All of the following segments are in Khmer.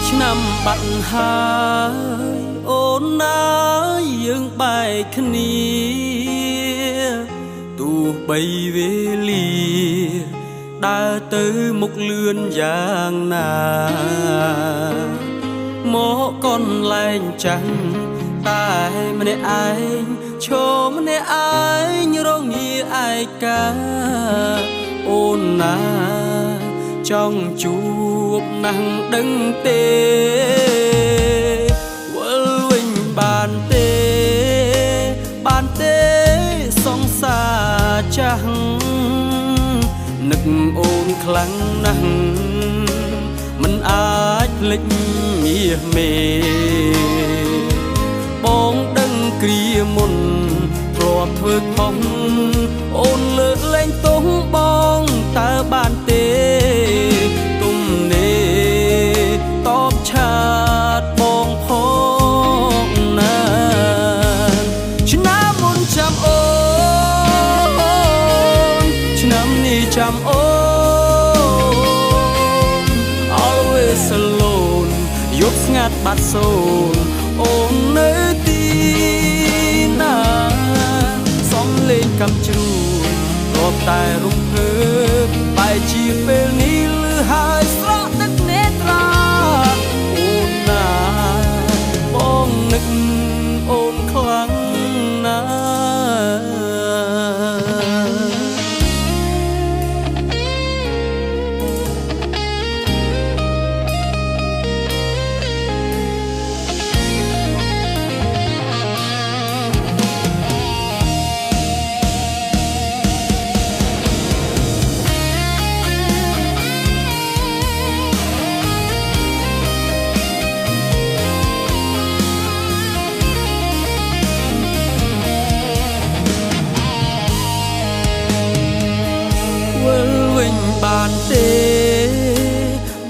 ឆ្នាំបាត់ហើយអូនណាយើងបែកគ្នាទោះបីវេលាដើរទៅមុខលឿនយ៉ាងណាមកកន្លែងចាស់តែម្នាក់ឯងឈរម្នាក់ឯងរងាឯកាអូនណាចង់ជួបណាស់ដឹងទេវិលវិញបានទេសង្សារចាស់នឹកអូនខ្លាំងណាស់មិនអាចភ្លេចមាសមេបងដឹងគ្រាមុនធ្លាប់ធ្វើខុសអូនលើកលែងទោសបងតើបានទេទុំនេតបឆាតបងផងណាឆ្នាំមុនចាំអូនឆ្នាំនេះចាំអូន always alone យប់ស្ងាត់បាត់សូន្យអូននៅទីណាសំលេងកំជ្រួយរាប់តែរំភើបបែរជាពេលនេះលឺហើយស្រក់ទឹកនេត្រាអូនណាបងនឹកអូនខ្លាំងណាស់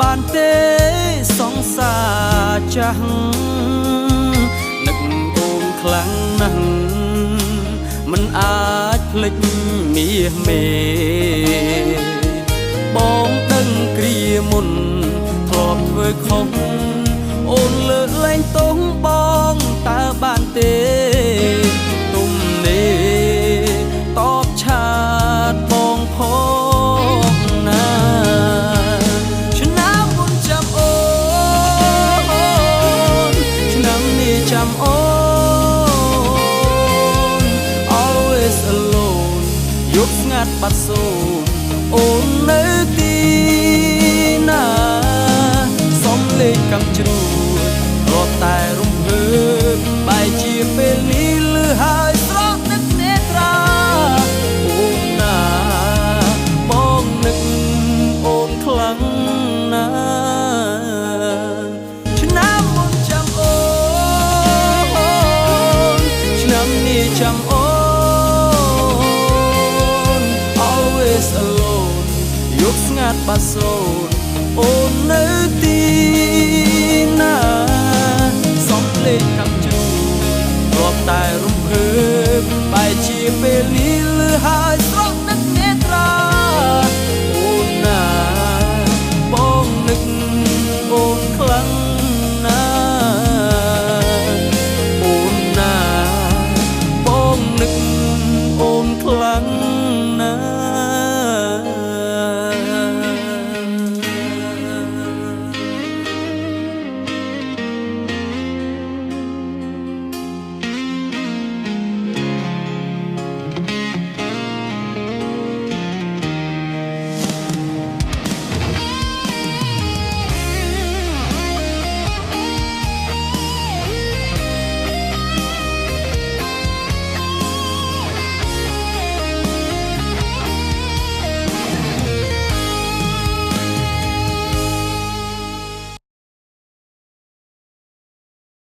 បានទេសង្សារចាស់នឹកអូនខ្លាំងណាស់មិនអាចភ្លេចមាសមេបងដឹងគ្រាមុនធ្លាប់ធ្វើខុសអូនលើកលែងទោសបងតើបានទេទុំនេតបឆាតបងផងណាឆ្នាំមុនចាំអូនឆ្នាំនេះចាំអូន always alone យប់ស្ងាត់បាត់សូន្យអូននៅទីណាសំលេងកំជ្រួយរាប់តែរំភើបបែរជាពេលនេះលឺហើយស្រក់ទឹកនេត្រាអូនណាបងនឹកអូនខ្លាំងណាស់ឆ្នាំមុនចាំអូនឆ្នាំនេះចាំអូន always alone យប់ស្ងាត់បាត់សូន្យ